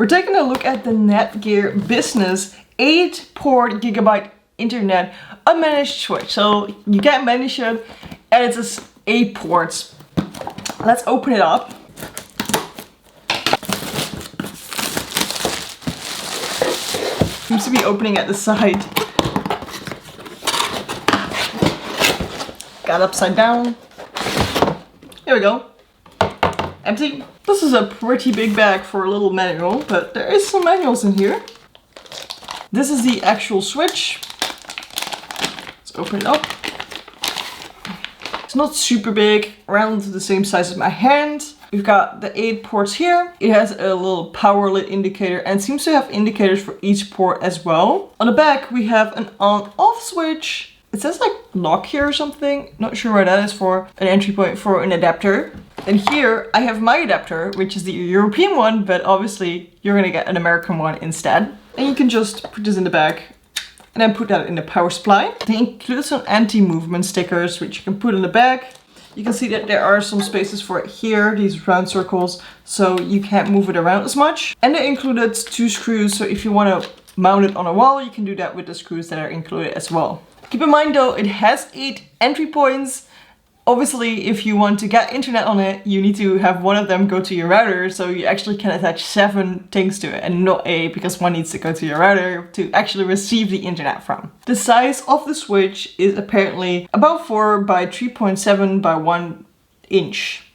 We're taking a look at the Netgear Business 8-port Gigabit Ethernet Unmanaged Switch. So you can't manage it and it's just 8 ports. Let's open it up. Seems to be opening at the side. Got upside down. Here we go. Empty. This is a pretty big bag for a little manual, but there is some manuals in here. This is the actual switch. Let's open it up. It's not super big, around the same size as my hand. We've got the 8 ports here. It has a little power lit indicator and seems to have indicators for each port as well. On the back we have an on-off switch. It says like lock here or something. Not sure what that is for. An entry point for an adapter. And here I have my adapter, which is the European one, but obviously you're gonna get an American one instead. And you can just put this in the bag and then put that in the power supply. They include some anti-movement stickers, which you can put in the bag. You can see that there are some spaces for it here, these round circles, so you can't move it around as much. And they included 2 screws, so if you want to mount it on a wall, you can do that with the screws that are included as well. Keep in mind though, it has 8 entry points. Obviously, if you want to get internet on it, you need to have one of them go to your router, so you actually can attach 7 things to it and not 8, because one needs to go to your router to actually receive the internet from. The size of the switch is apparently about 4 by 3.7 by 1 inch.